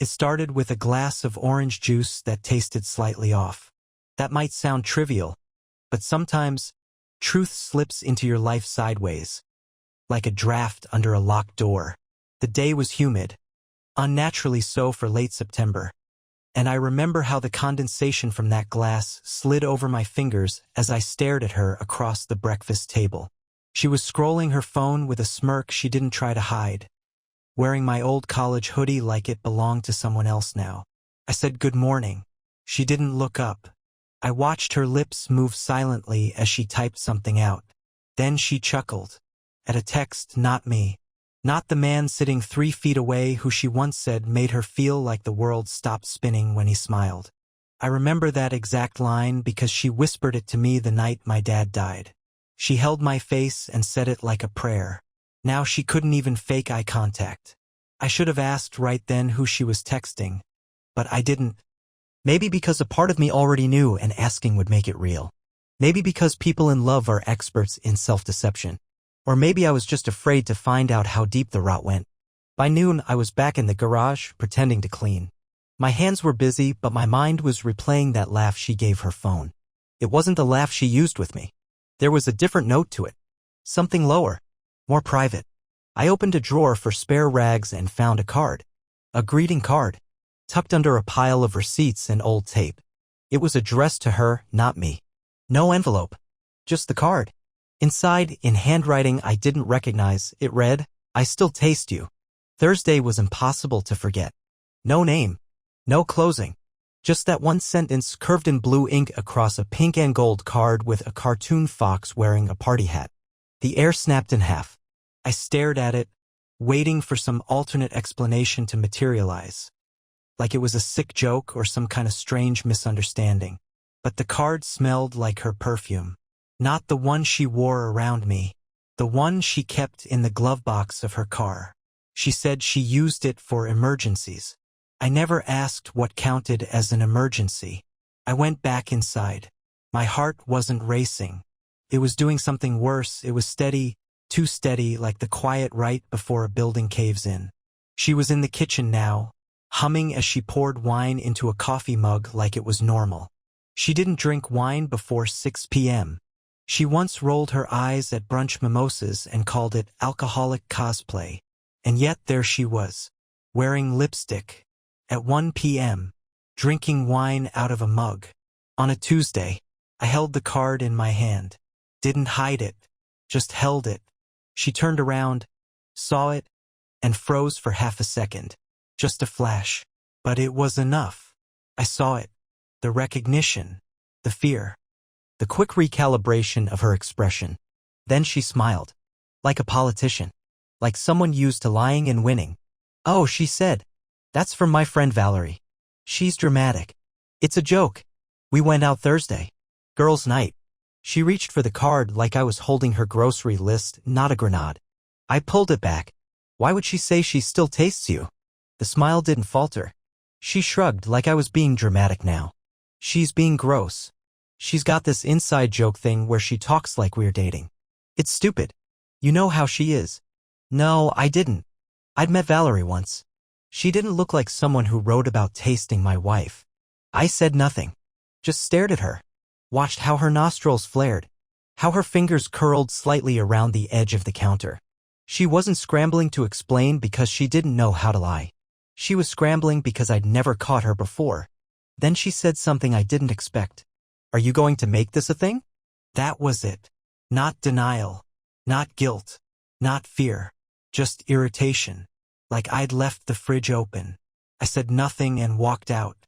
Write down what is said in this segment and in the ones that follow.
It started with a glass of orange juice that tasted slightly off. That might sound trivial, but sometimes truth slips into your life sideways, like a draft under a locked door. The day was humid, unnaturally so for late September, and I remember how the condensation from that glass slid over my fingers as I stared at her across the breakfast table. She was scrolling her phone with a smirk she didn't try to hide, wearing my old college hoodie like it belonged to someone else now. I said good morning. She didn't look up. I watched her lips move silently as she typed something out. Then she chuckled. At a text, not me. Not the man sitting 3 feet away who she once said made her feel like the world stopped spinning when he smiled. I remember that exact line because she whispered it to me the night my dad died. She held my face and said it like a prayer. Now she couldn't even fake eye contact. I should have asked right then who she was texting, but I didn't. Maybe because a part of me already knew and asking would make it real. Maybe because people in love are experts in self-deception. Or maybe I was just afraid to find out how deep the rot went. By noon, I was back in the garage, pretending to clean. My hands were busy, but my mind was replaying that laugh she gave her phone. It wasn't the laugh she used with me. There was a different note to it. Something lower. More private. I opened a drawer for spare rags and found a card. A greeting card. Tucked under a pile of receipts and old tape. It was addressed to her, not me. No envelope. Just the card. Inside, in handwriting I didn't recognize, it read, I still taste you. Thursday was impossible to forget. No name. No closing. Just that one sentence curved in blue ink across a pink and gold card with a cartoon fox wearing a party hat. The air snapped in half. I stared at it, waiting for some alternate explanation to materialize. Like it was a sick joke or some kind of strange misunderstanding. But the card smelled like her perfume. Not the one she wore around me. The one she kept in the glove box of her car. She said she used it for emergencies. I never asked what counted as an emergency. I went back inside. My heart wasn't racing. It was doing something worse. It was steady, too steady, like the quiet right before a building caves in. She was in the kitchen now, humming as she poured wine into a coffee mug like it was normal. She didn't drink wine before 6 p.m. She once rolled her eyes at brunch mimosas and called it alcoholic cosplay. And yet there she was, wearing lipstick, at 1 p.m., drinking wine out of a mug. On a Tuesday, I held the card in my hand. Didn't hide it, just held it. She turned around, saw it, and froze for half a second. Just a flash. But it was enough. I saw it. The recognition. The fear. The quick recalibration of her expression. Then she smiled. Like a politician. Like someone used to lying and winning. Oh, she said. That's from my friend Valerie. She's dramatic. It's a joke. We went out Thursday. Girls' night. She reached for the card like I was holding her grocery list, not a grenade. I pulled it back. Why would she say she still tastes you? The smile didn't falter. She shrugged like I was being dramatic now. She's being gross. She's got this inside joke thing where she talks like we're dating. It's stupid. You know how she is. No, I didn't. I'd met Valerie once. She didn't look like someone who wrote about tasting my wife. I said nothing. Just stared at her. Watched how her nostrils flared. How her fingers curled slightly around the edge of the counter. She wasn't scrambling to explain because she didn't know how to lie. She was scrambling because I'd never caught her before. Then she said something I didn't expect. Are you going to make this a thing? That was it. Not denial. Not guilt. Not fear. Just irritation. Like I'd left the fridge open. I said nothing and walked out.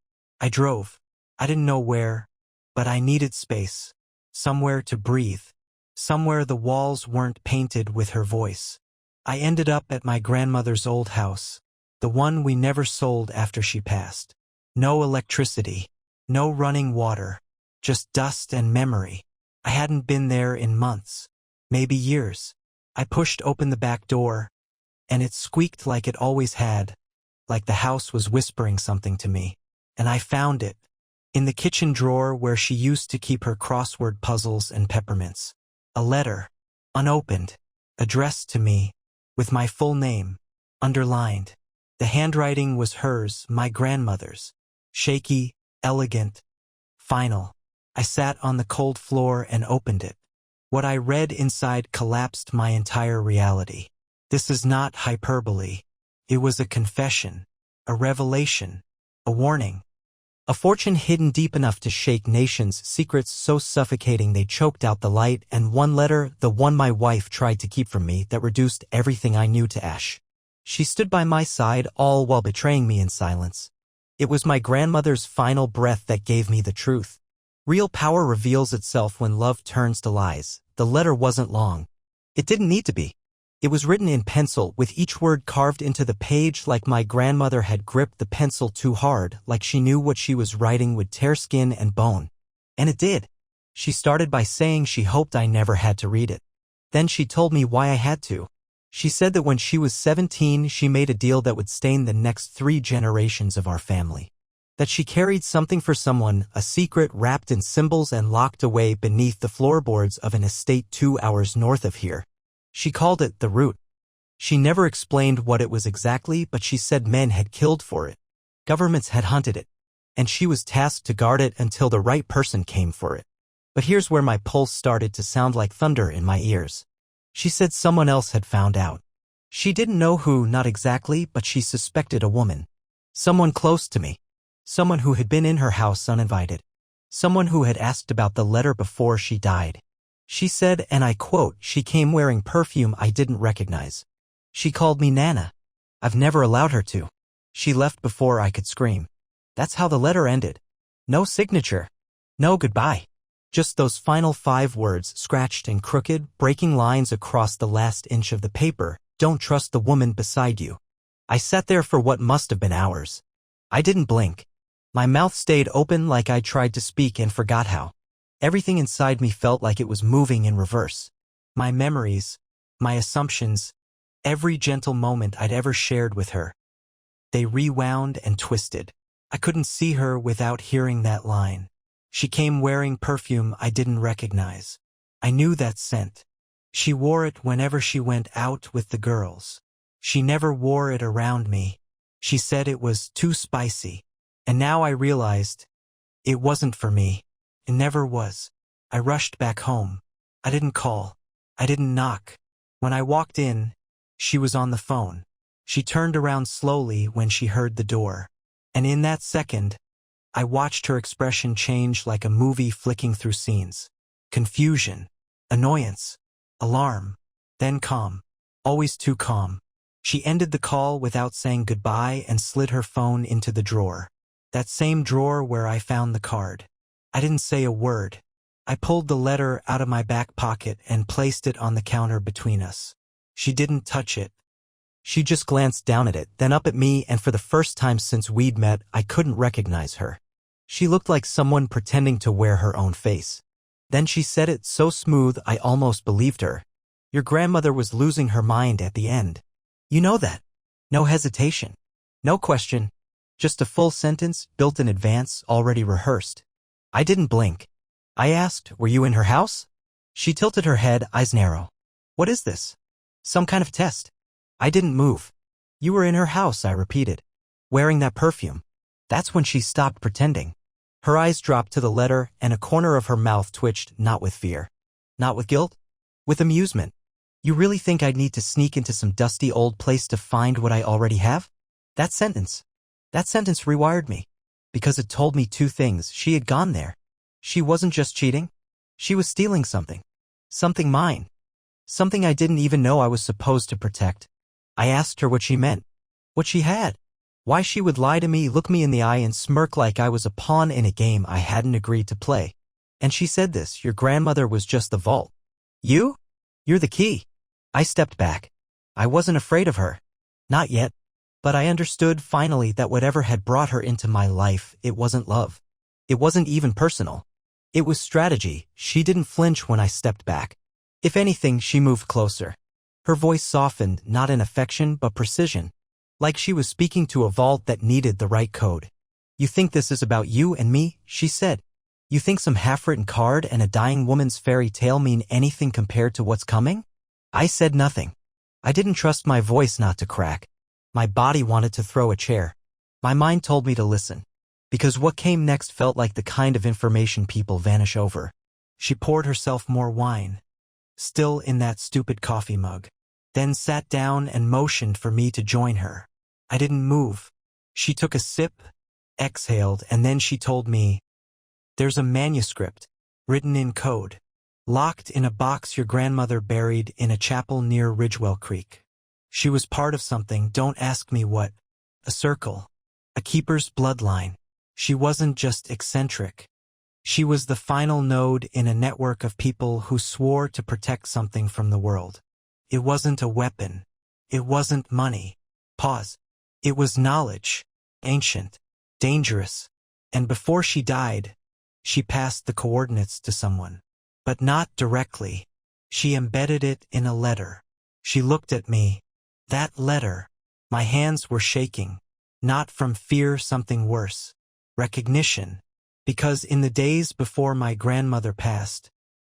I drove. I didn't know where, but I needed space. Somewhere to breathe. Somewhere the walls weren't painted with her voice. I ended up at my grandmother's old house. The one we never sold after she passed. No electricity. No running water. Just dust and memory. I hadn't been there in months. Maybe years. I pushed open the back door, and it squeaked like it always had, like the house was whispering something to me. And I found it. In the kitchen drawer where she used to keep her crossword puzzles and peppermints. A letter. Unopened. Addressed to me. With my full name. Underlined. The handwriting was hers, my grandmother's. Shaky, elegant, final. I sat on the cold floor and opened it. What I read inside collapsed my entire reality. This is not hyperbole. It was a confession, a revelation, a warning. A fortune hidden deep enough to shake nations, secrets so suffocating they choked out the light, and one letter, the one my wife tried to keep from me, that reduced everything I knew to ash. She stood by my side, all while betraying me in silence. It was my grandmother's final breath that gave me the truth. Real power reveals itself when love turns to lies. The letter wasn't long. It didn't need to be. It was written in pencil, with each word carved into the page, like my grandmother had gripped the pencil too hard, like she knew what she was writing would tear skin and bone. And it did. She started by saying she hoped I never had to read it. Then she told me why I had to. She said that when she was 17, she made a deal that would stain the next 3 generations of our family. That she carried something for someone, a secret wrapped in symbols and locked away beneath the floorboards of an estate 2 hours north of here. She called it the root. She never explained what it was exactly, but she said men had killed for it. Governments had hunted it. And she was tasked to guard it until the right person came for it. But here's where my pulse started to sound like thunder in my ears. She said someone else had found out. She didn't know who, not exactly, but she suspected a woman. Someone close to me. Someone who had been in her house uninvited. Someone who had asked about the letter before she died. She said, and I quote, she came wearing perfume I didn't recognize. She called me Nana. I've never allowed her to. She left before I could scream. That's how the letter ended. No signature. No goodbye. Just those final 5 words, scratched and crooked, breaking lines across the last inch of the paper. Don't trust the woman beside you. I sat there for what must have been hours. I didn't blink. My mouth stayed open like I tried to speak and forgot how. Everything inside me felt like it was moving in reverse. My memories, my assumptions, every gentle moment I'd ever shared with her. They rewound and twisted. I couldn't see her without hearing that line. She came wearing perfume I didn't recognize. I knew that scent. She wore it whenever she went out with the girls. She never wore it around me. She said it was too spicy. And now I realized it wasn't for me. It never was. I rushed back home. I didn't call. I didn't knock. When I walked in, she was on the phone. She turned around slowly when she heard the door. And in that second, I watched her expression change like a movie flicking through scenes. Confusion, annoyance, alarm, then calm. Always too calm. She ended the call without saying goodbye and slid her phone into the drawer. That same drawer where I found the card. I didn't say a word. I pulled the letter out of my back pocket and placed it on the counter between us. She didn't touch it. She just glanced down at it, then up at me, and for the first time since we'd met, I couldn't recognize her. She looked like someone pretending to wear her own face. Then she said it so smooth I almost believed her. Your grandmother was losing her mind at the end. You know that. No hesitation. No question. Just a full sentence, built in advance, already rehearsed. I didn't blink. I asked, were you in her house? She tilted her head, eyes narrow. What is this? Some kind of test. I didn't move. You were in her house, I repeated. Wearing that perfume. That's when she stopped pretending. Her eyes dropped to the letter, and a corner of her mouth twitched, not with fear. Not with guilt? With amusement. You really think I'd need to sneak into some dusty old place to find what I already have? That sentence rewired me. Because it told me 2 things. She had gone there. She wasn't just cheating. She was stealing something. Something mine. Something I didn't even know I was supposed to protect. I asked her what she meant. What she had. Why she would lie to me, look me in the eye, and smirk like I was a pawn in a game I hadn't agreed to play. And she said this, your grandmother was just the vault. You? You're the key. I stepped back. I wasn't afraid of her. Not yet. But I understood finally that whatever had brought her into my life, it wasn't love. It wasn't even personal. It was strategy. She didn't flinch when I stepped back. If anything, she moved closer. Her voice softened, not in affection but precision. Like she was speaking to a vault that needed the right code. You think this is about you and me? She said. You think some half-written card and a dying woman's fairy tale mean anything compared to what's coming? I said nothing. I didn't trust my voice not to crack. My body wanted to throw a chair. My mind told me to listen, because what came next felt like the kind of information people vanish over. She poured herself more wine, still in that stupid coffee mug, then sat down and motioned for me to join her. I didn't move. She took a sip, exhaled, and then she told me, "There's a manuscript, written in code, locked in a box your grandmother buried in a chapel near Ridgewell Creek. She was part of something, don't ask me what. A circle. A keeper's bloodline. She wasn't just eccentric. She was the final node in a network of people who swore to protect something from the world. It wasn't a weapon. It wasn't money. Pause. It was knowledge. Ancient. Dangerous. And before she died, she passed the coordinates to someone. But not directly. She embedded it in a letter. She looked at me. That letter. My hands were shaking. Not from fear, something worse. Recognition. Because in the days before my grandmother passed,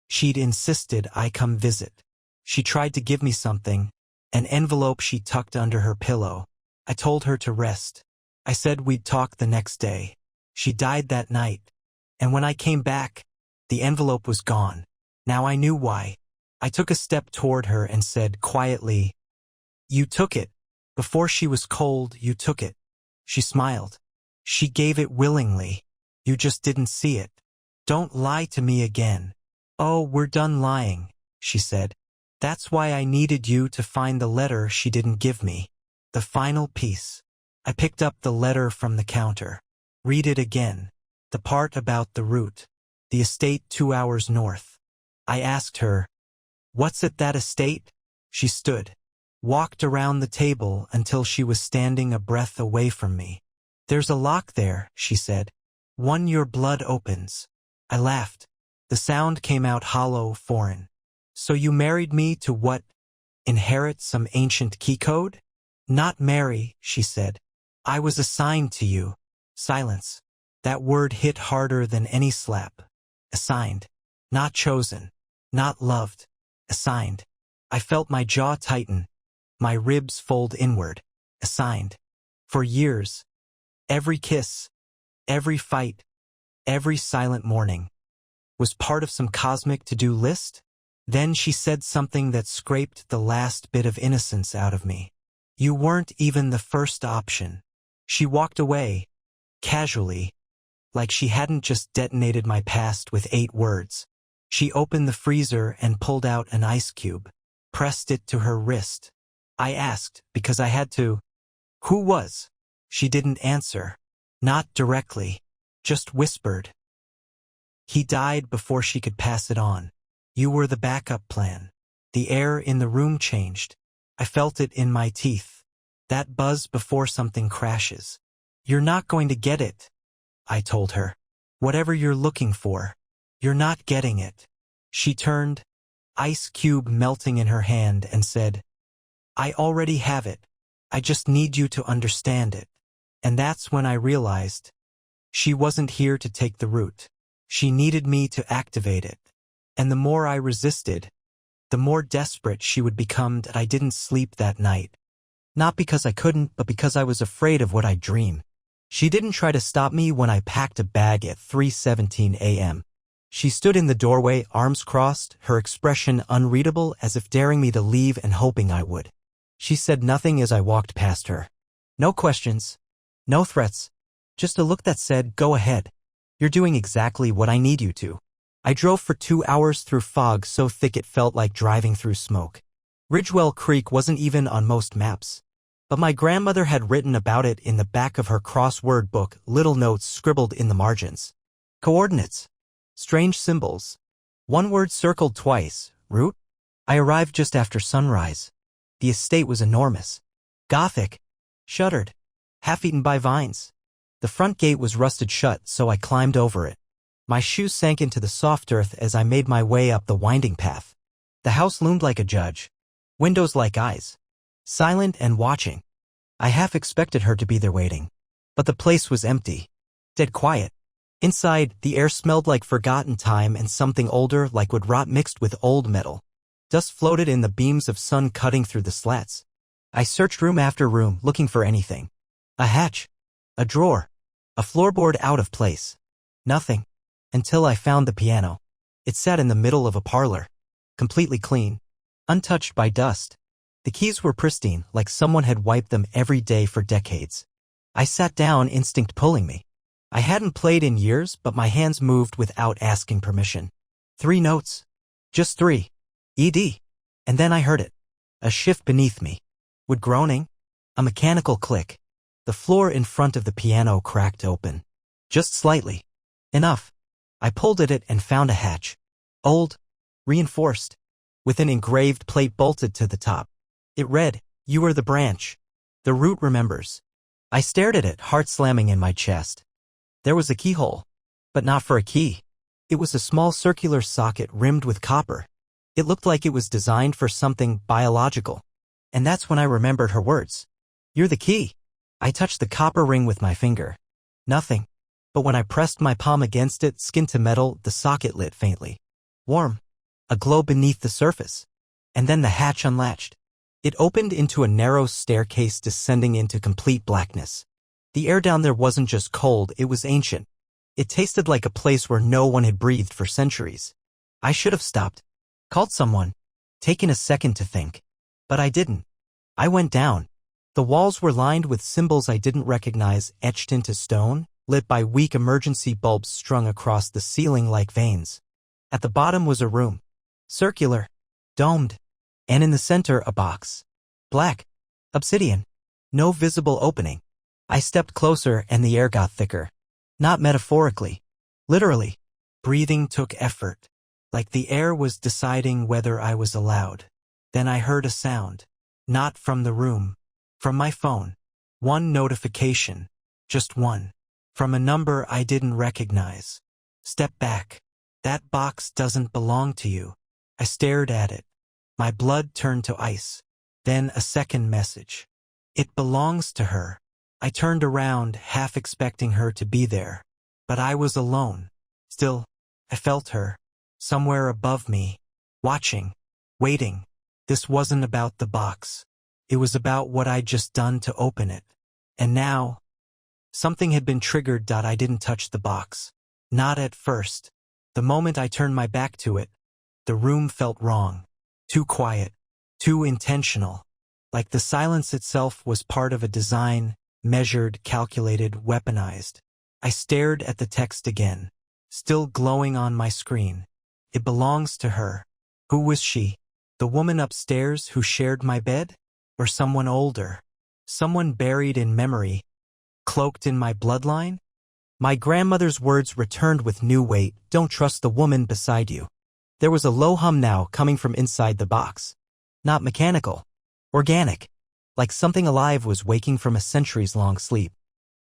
she'd insisted I come visit. She tried to give me something, an envelope she tucked under her pillow. I told her to rest. I said we'd talk the next day. She died that night. And when I came back, the envelope was gone. Now I knew why. I took a step toward her and said quietly, "You took it. Before she was cold, you took it." She smiled. "She gave it willingly. You just didn't see it. Don't lie to me again." "Oh, we're done lying," she said. "That's why I needed you to find the letter she didn't give me. The final piece." I picked up the letter from the counter. Read it again. The part about the route. The estate 2 hours north. I asked her, "What's at that estate?" She stood. Walked around the table until she was standing a breath away from me. "There's a lock there," she said. "One your blood opens." I laughed. The sound came out hollow, foreign. "So you married me to what? Inherit some ancient key code?" "Not marry," she said. "I was assigned to you." Silence. That word hit harder than any slap. Assigned. Not chosen. Not loved. Assigned. I felt my jaw tighten. My ribs fold inward. Assigned. For years. Every kiss. Every fight. Every silent morning. Was part of some cosmic to-do list? Then she said something that scraped the last bit of innocence out of me. "You weren't even the first option." She walked away. Casually. Like she hadn't just detonated my past with 8 words. She opened the freezer and pulled out an ice cube. Pressed it to her wrist. I asked, because I had to, "Who was?" She didn't answer. Not directly. Just whispered. "He died before she could pass it on. You were the backup plan." The air in the room changed. I felt it in my teeth. That buzz before something crashes. "You're not going to get it," I told her. "Whatever you're looking for, you're not getting it." She turned, ice cube melting in her hand, and said, "I already have it. I just need you to understand it." And that's when I realized she wasn't here to take the route. She needed me to activate it. And the more I resisted, the more desperate she would become. That I didn't sleep that night. Not because I couldn't, but because I was afraid of what I'd dream. She didn't try to stop me when I packed a bag at 3:17 a.m. She stood in the doorway, arms crossed, her expression unreadable, as if daring me to leave and hoping I would. She said nothing as I walked past her. No questions. No threats. Just a look that said, "Go ahead. You're doing exactly what I need you to." I drove for 2 hours through fog so thick it felt like driving through smoke. Ridgewell Creek wasn't even on most maps. But my grandmother had written about it in the back of her crossword book, little notes scribbled in the margins. Coordinates. Strange symbols. One word circled twice, route. I arrived just after sunrise. The estate was enormous. Gothic. Shuttered. Half-eaten by vines. The front gate was rusted shut, so I climbed over it. My shoes sank into the soft earth as I made my way up the winding path. The house loomed like a judge. Windows like eyes. Silent and watching. I half expected her to be there waiting. But the place was empty. Dead quiet. Inside, the air smelled like forgotten time and something older, like wood rot mixed with old metal. Dust floated in the beams of sun cutting through the slats. I searched room after room looking for anything. A hatch. A drawer. A floorboard out of place. Nothing. Until I found the piano. It sat in the middle of a parlor. Completely clean. Untouched by dust. The keys were pristine, like someone had wiped them every day for decades. I sat down, instinct pulling me. I hadn't played in years, but my hands moved without asking permission. 3 notes. Just 3. ED. And then I heard it. A shift beneath me. With groaning. A mechanical click. The floor in front of the piano cracked open. Just slightly. Enough. I pulled at it and found a hatch. Old. Reinforced. With an engraved plate bolted to the top. It read, "You are the branch. The root remembers." I stared at it, heart slamming in my chest. There was a keyhole. But not for a key. It was a small circular socket rimmed with copper. It looked like it was designed for something biological. And that's when I remembered her words. "You're the key." I touched the copper ring with my finger. Nothing. But when I pressed my palm against it, skin to metal, the socket lit faintly. Warm. A glow beneath the surface. And then the hatch unlatched. It opened into a narrow staircase descending into complete blackness. The air down there wasn't just cold, it was ancient. It tasted like a place where no one had breathed for centuries. I should have stopped. Called someone. Taken a second to think. But I didn't. I went down. The walls were lined with symbols I didn't recognize, etched into stone, lit by weak emergency bulbs strung across the ceiling like veins. At the bottom was a room. Circular. Domed. And in the center, a box. Black. Obsidian. No visible opening. I stepped closer and the air got thicker. Not metaphorically. Literally. Breathing took effort. Like the air was deciding whether I was allowed. Then I heard a sound. Not from the room. From my phone. One notification. Just one. From a number I didn't recognize. Step back. That box doesn't belong to you. I stared at it. My blood turned to ice. Then a second message. It belongs to her. I turned around, half expecting her to be there. But I was alone. Still, I felt her. Somewhere above me. Watching. Waiting. This wasn't about the box. It was about what I'd just done to open it. And now, something had been triggered. I didn't touch the box. Not at first. The moment I turned my back to it, the room felt wrong. Too quiet. Too intentional. Like the silence itself was part of a design, measured, calculated, weaponized. I stared at the text again. Still glowing on my screen. It belongs to her. Who was she? The woman upstairs who shared my bed? Or someone older? Someone buried in memory? Cloaked in my bloodline? My grandmother's words returned with new weight. Don't trust the woman beside you. There was a low hum now coming from inside the box. Not mechanical. Organic. Like something alive was waking from a centuries-long sleep.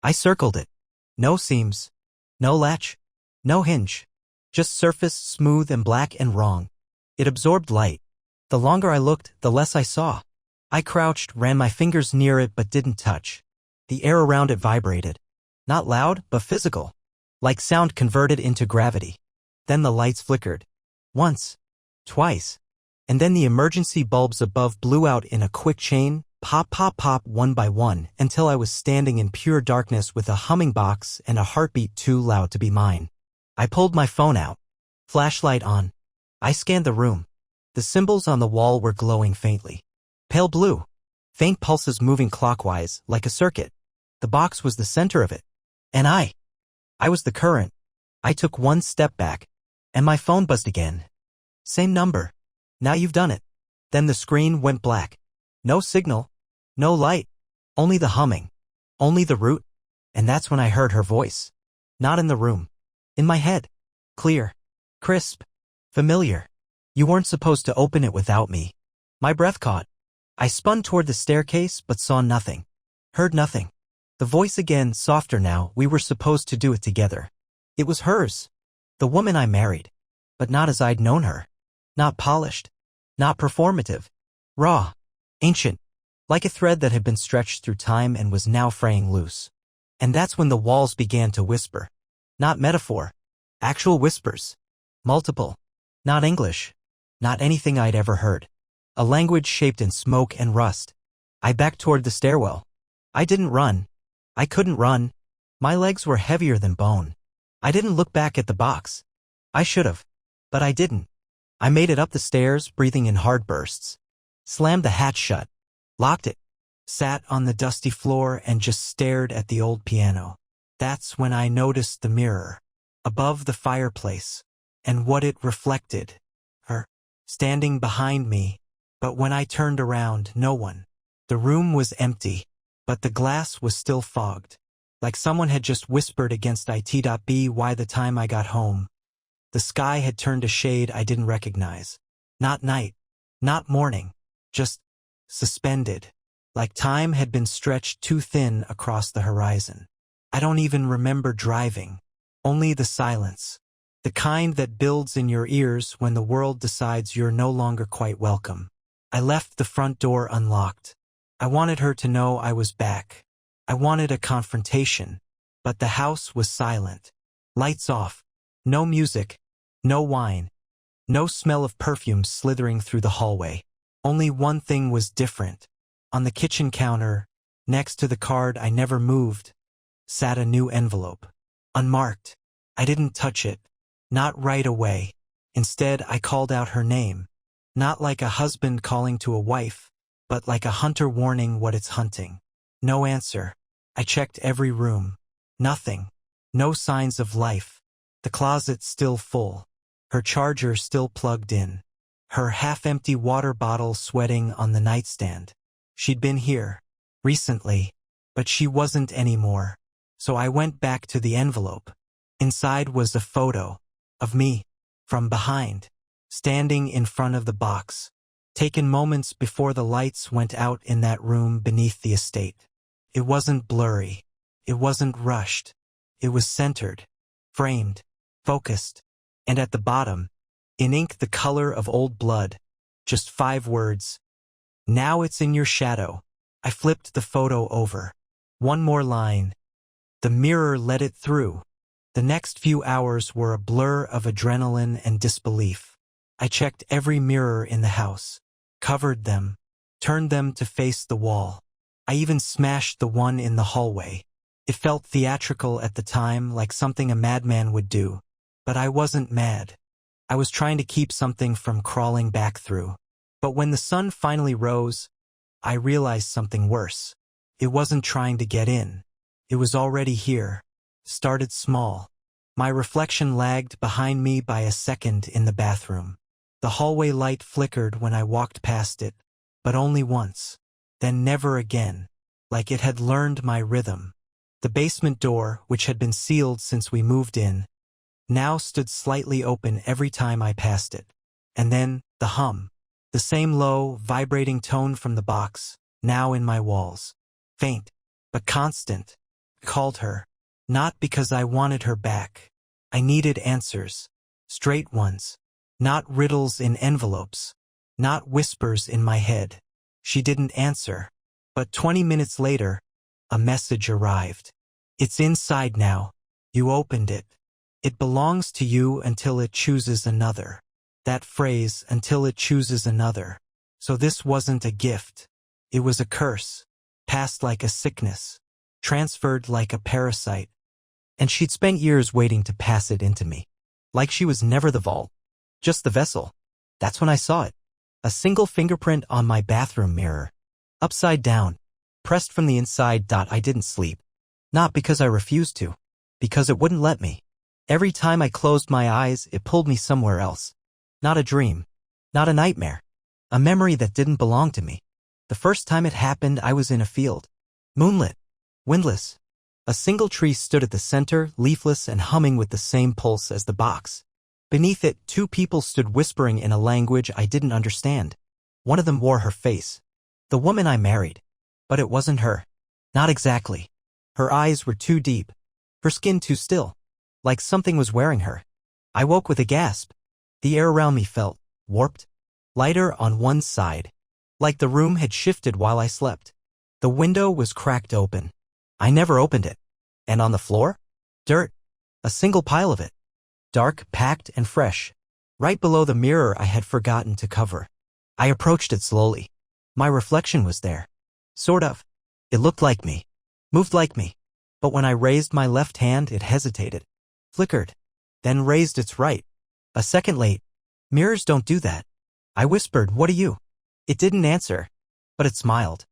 I circled it. No seams. No latch. No hinge. Just surface, smooth and black and wrong. It absorbed light. The longer I looked, the less I saw. I crouched, ran my fingers near it but didn't touch. The air around it vibrated. Not loud, but physical. Like sound converted into gravity. Then the lights flickered. Once. Twice. And then the emergency bulbs above blew out in a quick chain, pop, pop, pop, one by one, until I was standing in pure darkness with a humming box and a heartbeat too loud to be mine. I pulled my phone out. Flashlight on. I scanned the room. The symbols on the wall were glowing faintly. Pale blue. Faint pulses moving clockwise, like a circuit. The box was the center of it. And I was the current. I took one step back. And my phone buzzed again. Same number. Now you've done it. Then the screen went black. No signal. No light. Only the humming. Only the root. And that's when I heard her voice. Not in the room. In my head. Clear. Crisp. Familiar. You weren't supposed to open it without me. My breath caught. I spun toward the staircase but saw nothing. Heard nothing. The voice again, softer now. We were supposed to do it together. It was hers. The woman I married. But not as I'd known her. Not polished. Not performative. Raw. Ancient. Like a thread that had been stretched through time and was now fraying loose. And that's when the walls began to whisper. Not metaphor. Actual whispers. Multiple. Not English. Not anything I'd ever heard. A language shaped in smoke and rust. I backed toward the stairwell. I didn't run. I couldn't run. My legs were heavier than bone. I didn't look back at the box. I should have. But I didn't. I made it up the stairs, breathing in hard bursts. Slammed the hatch shut. Locked it. Sat on the dusty floor and just stared at the old piano. That's when I noticed the mirror. Above the fireplace. And what it reflected. Her. Standing behind me. But when I turned around, no one. The room was empty. But the glass was still fogged. Like someone had just whispered against it.by the time I got home. The sky had turned a shade I didn't recognize. Not night. Not morning. Just suspended. Like time had been stretched too thin across the horizon. I don't even remember driving. Only the silence. The kind that builds in your ears when the world decides you're no longer quite welcome. I left the front door unlocked. I wanted her to know I was back. I wanted a confrontation. But the house was silent. Lights off. No music. No wine. No smell of perfume slithering through the hallway. Only one thing was different. On the kitchen counter, next to the card I never moved, sat a new envelope. Unmarked. I didn't touch it. Not right away. Instead, I called out her name. Not like a husband calling to a wife, but like a hunter warning what it's hunting. No answer. I checked every room. Nothing. No signs of life. The closet still full. Her charger still plugged in. Her half-empty water bottle sweating on the nightstand. She'd been here. Recently. But she wasn't anymore. So I went back to the envelope. Inside was a photo. Of me. From behind. Standing in front of the box. Taken moments before the lights went out in that room beneath the estate. It wasn't blurry. It wasn't rushed. It was centered. Framed. Focused. And at the bottom, in ink the color of old blood, just 5 words. Now it's in your shadow. I flipped the photo over. One more line. The mirror let it through. The next few hours were a blur of adrenaline and disbelief. I checked every mirror in the house. Covered them. Turned them to face the wall. I even smashed the one in the hallway. It felt theatrical at the time, like something a madman would do. But I wasn't mad. I was trying to keep something from crawling back through. But when the sun finally rose, I realized something worse. It wasn't trying to get in. It was already here. Started small. My reflection lagged behind me by a second in the bathroom. The hallway light flickered when I walked past it, but only once. Then never again, like it had learned my rhythm. The basement door, which had been sealed since we moved in, now stood slightly open every time I passed it. And then, the hum. The same low, vibrating tone from the box, now in my walls. Faint, but constant. I called her. Not because I wanted her back. I needed answers. Straight ones. Not riddles in envelopes. Not whispers in my head. She didn't answer. But 20 minutes later, a message arrived. It's inside now. You opened it. It belongs to you until it chooses another. That phrase, until it chooses another. So this wasn't a gift. It was a curse. Passed like a sickness. Transferred like a parasite. And she'd spent years waiting to pass it into me. Like she was never the vault. Just the vessel. That's when I saw it. A single fingerprint on my bathroom mirror. Upside down. Pressed from the inside. I didn't sleep. Not because I refused to. Because it wouldn't let me. Every time I closed my eyes, it pulled me somewhere else. Not a dream. Not a nightmare. A memory that didn't belong to me. The first time it happened, I was in a field. Moonlit. Windless. A single tree stood at the center, leafless and humming with the same pulse as the box. Beneath it, 2 people stood whispering in a language I didn't understand. One of them wore her face. The woman I married. But it wasn't her. Not exactly. Her eyes were too deep. Her skin too still. Like something was wearing her. I woke with a gasp. The air around me felt warped. Lighter on one side. Like the room had shifted while I slept. The window was cracked open. I never opened it. And on the floor? Dirt. A single pile of it. Dark, packed, and fresh. Right below the mirror I had forgotten to cover. I approached it slowly. My reflection was there. Sort of. It looked like me. Moved like me. But when I raised my left hand, it hesitated. Flickered. Then raised its right. A second late. Mirrors don't do that. I whispered, "What are you?" It didn't answer. But it smiled.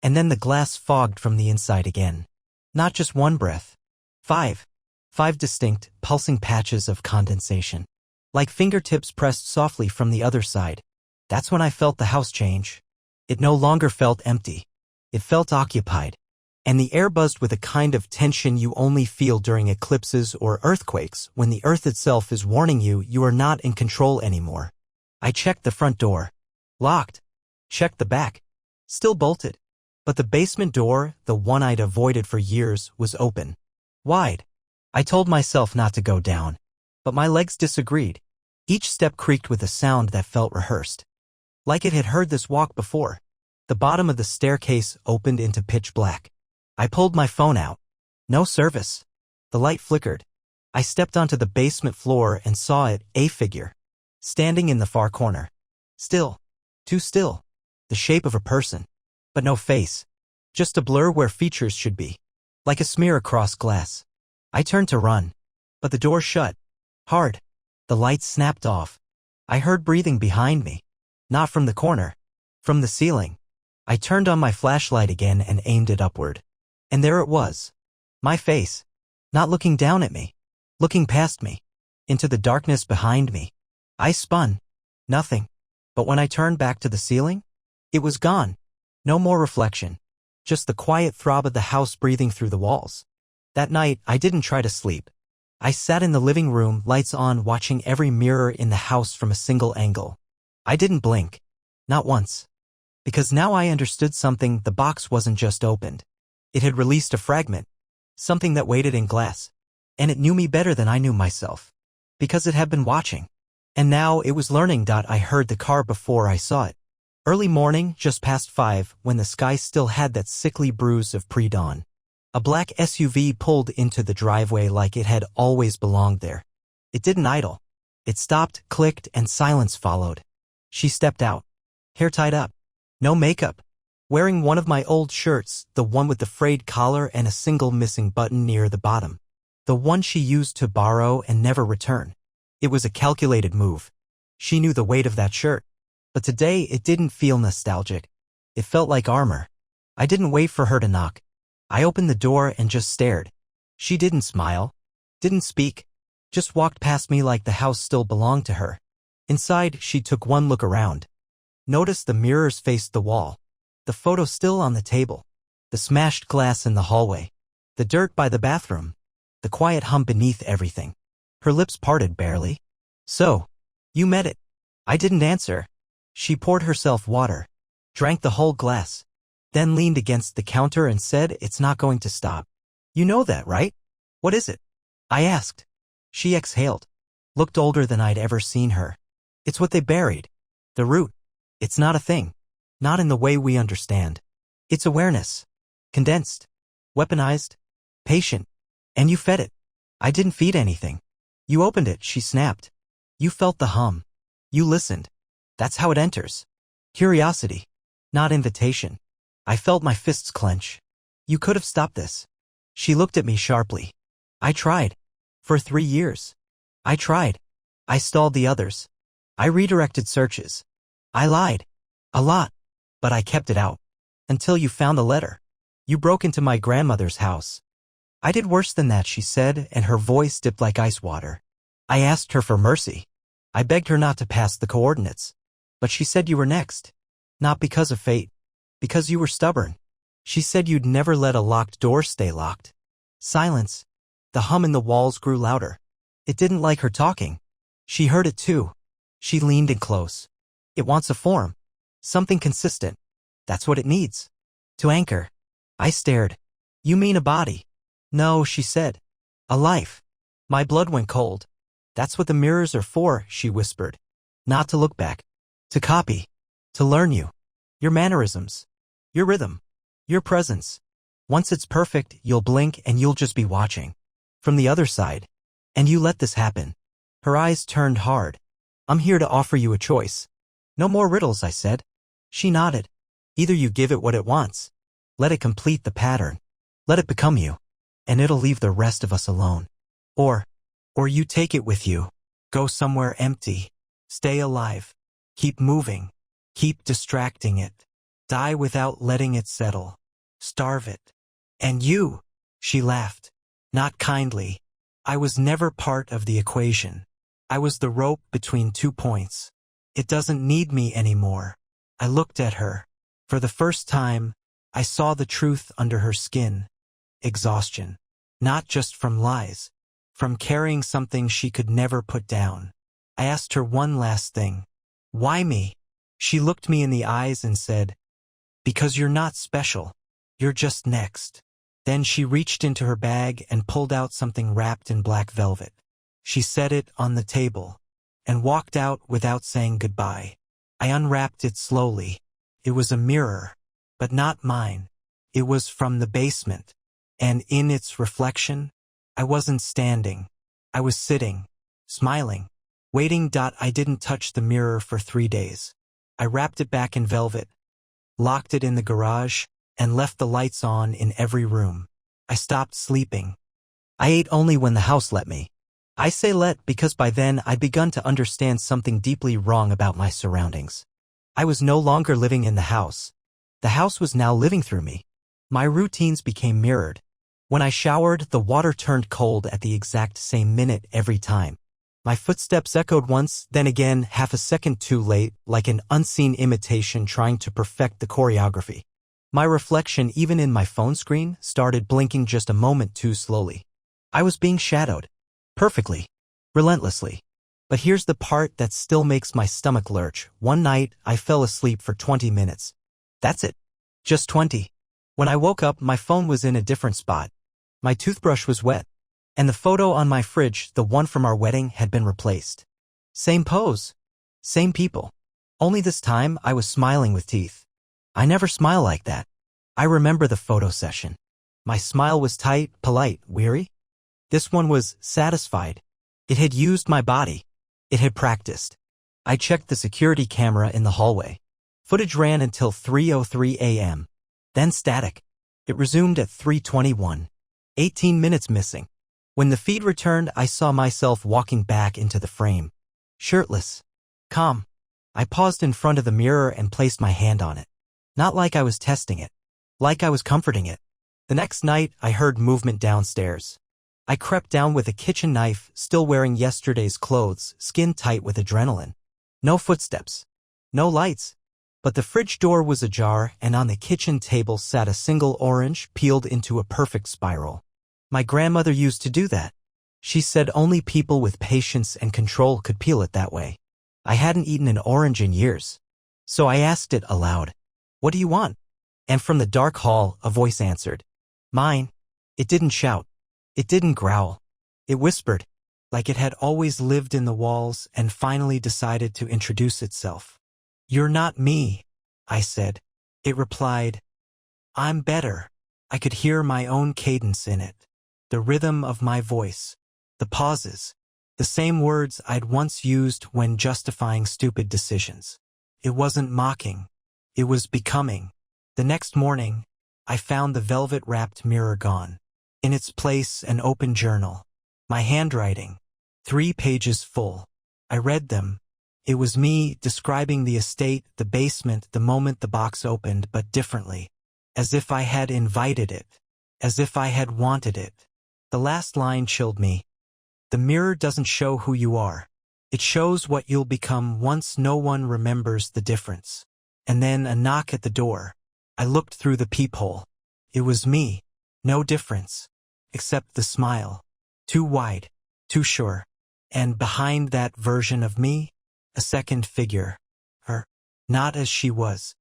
And then the glass fogged from the inside again. Not just one breath. 5. 5 distinct, pulsing patches of condensation. Like fingertips pressed softly from the other side. That's when I felt the house change. It no longer felt empty. It felt occupied. And the air buzzed with a kind of tension you only feel during eclipses or earthquakes, when the earth itself is warning you you are not in control anymore. I checked the front door. Locked. Checked the back. Still bolted. But the basement door, the one I'd avoided for years, was open. Wide. I told myself not to go down. But my legs disagreed. Each step creaked with a sound that felt rehearsed. Like it had heard this walk before. The bottom of the staircase opened into pitch black. I pulled my phone out. No service. The light flickered. I stepped onto the basement floor and saw it, a figure. Standing in the far corner. Still. Too still. The shape of a person. But no face. Just a blur where features should be. Like a smear across glass. I turned to run. But the door shut. Hard. The lights snapped off. I heard breathing behind me. Not from the corner. From the ceiling. I turned on my flashlight again and aimed it upward. And there it was. My face. Not looking down at me. Looking past me. Into the darkness behind me. I spun. Nothing. But when I turned back to the ceiling, it was gone. No more reflection. Just the quiet throb of the house breathing through the walls. That night, I didn't try to sleep. I sat in the living room, lights on, watching every mirror in the house from a single angle. I didn't blink. Not once. Because now I understood something. The box wasn't just opened. It had released a fragment. Something that waited in glass. And it knew me better than I knew myself. Because it had been watching. And now it was learning. I heard the car before I saw it. Early morning, just past 5, when the sky still had that sickly bruise of pre-dawn. A black SUV pulled into the driveway like it had always belonged there. It didn't idle. It stopped, clicked, and silence followed. She stepped out. Hair tied up. No makeup. Wearing one of my old shirts, the one with the frayed collar and a single missing button near the bottom. The one she used to borrow and never return. It was a calculated move. She knew the weight of that shirt. But today it didn't feel nostalgic. It felt like armor. I didn't wait for her to knock. I opened the door and just stared. She didn't smile. Didn't speak. Just walked past me like the house still belonged to her. Inside, she took one look around. Noticed the mirrors faced the wall. The photo still on the table. The smashed glass in the hallway. The dirt by the bathroom. The quiet hum beneath everything. Her lips parted barely. "So, you met it." I didn't answer. She poured herself water. Drank the whole glass. Then leaned against the counter and said, "It's not going to stop. You know that, right?" "What is it?" I asked. She exhaled. Looked older than I'd ever seen her. "It's what they buried. The root. It's not a thing. Not in the way we understand. It's awareness. Condensed. Weaponized. Patient. And you fed it." "I didn't feed anything." "You opened it," she snapped. "You felt the hum. You listened. That's how it enters. Curiosity. Not invitation." I felt my fists clench. "You could have stopped this." She looked at me sharply. "I tried. For 3 years. I tried. I stalled the others. I redirected searches. I lied. A lot. But I kept it out. Until you found the letter. You broke into my grandmother's house." "I did worse than that," she said, and her voice dipped like ice water. "I asked her for mercy. I begged her not to pass the coordinates. But she said you were next. Not because of fate. Because you were stubborn. She said you'd never let a locked door stay locked." Silence. The hum in the walls grew louder. It didn't like her talking. She heard it too. She leaned in close. "It wants a form. Something consistent. That's what it needs. To anchor." I stared. "You mean a body?" "No," she said. "A life." My blood went cold. "That's what the mirrors are for," she whispered. "Not to look back. To copy. To learn you. Your mannerisms. Your rhythm. Your presence. Once it's perfect, you'll blink and you'll just be watching. From the other side. And you let this happen." Her eyes turned hard. "I'm here to offer you a choice." "No more riddles," I said. She nodded. "Either you give it what it wants. Let it complete the pattern. Let it become you. And it'll leave the rest of us alone. Or you take it with you. Go somewhere empty. Stay alive. Keep moving. Keep distracting it. Die without letting it settle. Starve it. And you, she laughed. Not kindly. I was never part of the equation. I was the rope between 2 points. It doesn't need me anymore. I looked at her. For the first time, I saw the truth under her skin. Exhaustion. Not just from lies. From carrying something she could never put down. I asked her one last thing. Why me? She looked me in the eyes and said, because you're not special. You're just next. Then she reached into her bag and pulled out something wrapped in black velvet. She set it on the table and walked out without saying goodbye. I unwrapped it slowly. It was a mirror, but not mine. It was from the basement, and in its reflection, I wasn't standing. I was sitting, smiling, waiting. I didn't touch the mirror for 3 days. I wrapped it back in velvet, locked it in the garage, and left the lights on in every room. I stopped sleeping. I ate only when the house let me. I say let because by then I'd begun to understand something deeply wrong about my surroundings. I was no longer living in the house. The house was now living through me. My routines became mirrored. When I showered, the water turned cold at the exact same minute every time. My footsteps echoed once, then again, half a second too late, like an unseen imitation trying to perfect the choreography. My reflection, even in my phone screen, started blinking just a moment too slowly. I was being shadowed. Perfectly. Relentlessly. But here's the part that still makes my stomach lurch. One night, I fell asleep for 20 minutes. That's it. Just 20. When I woke up, my phone was in a different spot. My toothbrush was wet. And the photo on my fridge, the one from our wedding, had been replaced. Same pose. Same people. Only this time, I was smiling with teeth. I never smile like that. I remember the photo session. My smile was tight, polite, weary. This one was satisfied. It had used my body. It had practiced. I checked the security camera in the hallway. Footage ran until 3:03 a.m. Then static. It resumed at 3:21. 18 minutes missing. When the feed returned, I saw myself walking back into the frame. Shirtless. Calm. I paused in front of the mirror and placed my hand on it. Not like I was testing it. Like I was comforting it. The next night, I heard movement downstairs. I crept down with a kitchen knife, still wearing yesterday's clothes, skin tight with adrenaline. No footsteps. No lights. But the fridge door was ajar, and on the kitchen table sat a single orange peeled into a perfect spiral. My grandmother used to do that. She said only people with patience and control could peel it that way. I hadn't eaten an orange in years. So I asked it aloud. What do you want? And from the dark hall, a voice answered. Mine. It didn't shout. It didn't growl. It whispered, like it had always lived in the walls and finally decided to introduce itself. You're not me, I said. It replied, I'm better. I could hear my own cadence in it. The rhythm of my voice. The pauses. The same words I'd once used when justifying stupid decisions. It wasn't mocking. It was becoming. The next morning, I found the velvet-wrapped mirror gone. In its place, an open journal. My handwriting. 3 pages full. I read them. It was me describing the estate, the basement, the moment the box opened, but differently. As if I had invited it. As if I had wanted it. The last line chilled me. The mirror doesn't show who you are. It shows what you'll become once no one remembers the difference. And then a knock at the door. I looked through the peephole. It was me. No difference. Except the smile. Too wide. Too sure. And behind that version of me, a second figure. Her. Not as she was,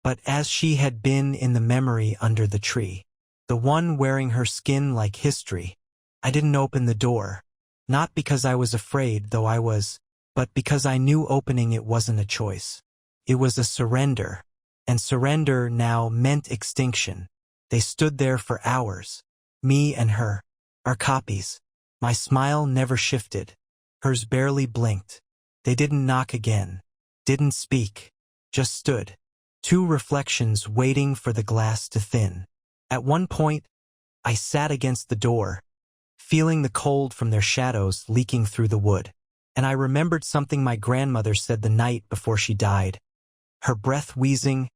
but as she had been in the memory under the tree. The one wearing her skin like history. I didn't open the door. Not because I was afraid, though I was, but because I knew opening it wasn't a choice. It was a surrender. And surrender now meant extinction. They stood there for hours. Me and her. Our copies. My smile never shifted. Hers barely blinked. They didn't knock again. Didn't speak. Just stood. Two reflections waiting for the glass to thin. At one point, I sat against the door, feeling the cold from their shadows leaking through the wood. And I remembered something my grandmother said the night before she died. Her breath wheezing,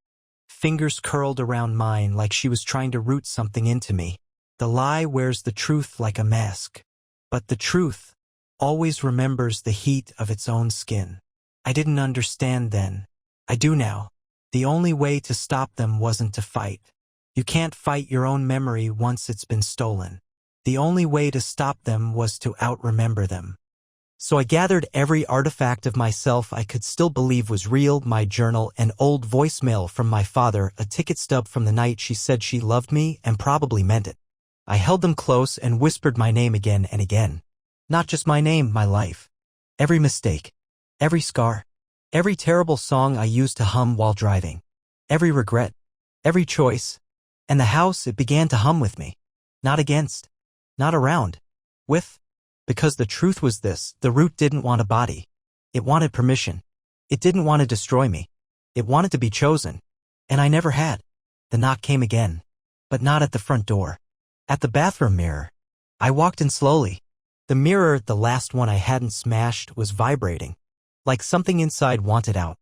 fingers curled around mine like she was trying to root something into me. The lie wears the truth like a mask. But the truth always remembers the heat of its own skin. I didn't understand then. I do now. The only way to stop them wasn't to fight. You can't fight your own memory once it's been stolen. The only way to stop them was to out-remember them. So I gathered every artifact of myself I could still believe was real, my journal, an old voicemail from my father, a ticket stub from the night she said she loved me and probably meant it. I held them close and whispered my name again and again. Not just my name, my life. Every mistake. Every scar. Every terrible song I used to hum while driving. Every regret. Every choice. And the house, it began to hum with me. Not against. Not around. With. Because the truth was this, the root didn't want a body. It wanted permission. It didn't want to destroy me. It wanted to be chosen. And I never had. The knock came again. But not at the front door. At the bathroom mirror. I walked in slowly. The mirror, the last one I hadn't smashed, was vibrating. Like something inside wanted out.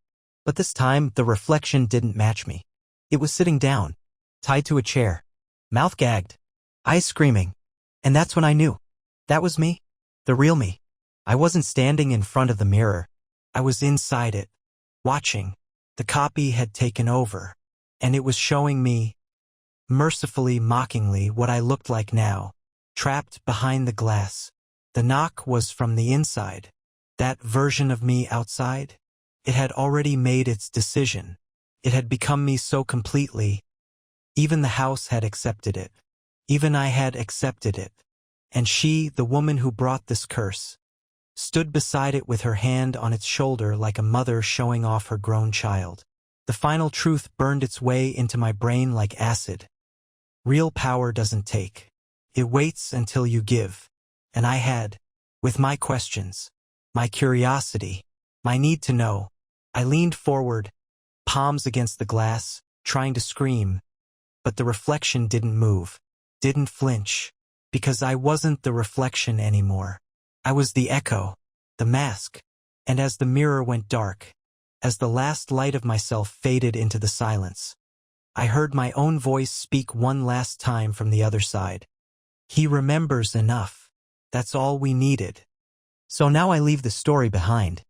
But this time, the reflection didn't match me. It was sitting down, tied to a chair, mouth gagged, eyes screaming. And that's when I knew. That was me. The real me. I wasn't standing in front of the mirror. I was inside it, watching. The copy had taken over, and it was showing me, mercifully, mockingly, what I looked like now, trapped behind the glass. The knock was from the inside. That version of me outside, it had already made its decision. It had become me so completely. Even the house had accepted it. Even I had accepted it. And she, the woman who brought this curse, stood beside it with her hand on its shoulder like a mother showing off her grown child. The final truth burned its way into my brain like acid. Real power doesn't take. It waits until you give. And I had, with my questions, my curiosity, my need to know, I leaned forward, palms against the glass, trying to scream. But the reflection didn't move, didn't flinch. Because I wasn't the reflection anymore. I was the echo, the mask. And as the mirror went dark, as the last light of myself faded into the silence, I heard my own voice speak one last time from the other side. He remembers enough. That's all we needed. So now I leave the story behind.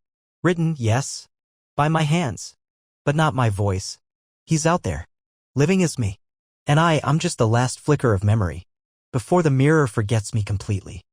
Written, yes, by my hands, but not my voice. He's out there, living as me. And I'm just the last flicker of memory. Before the mirror forgets me completely.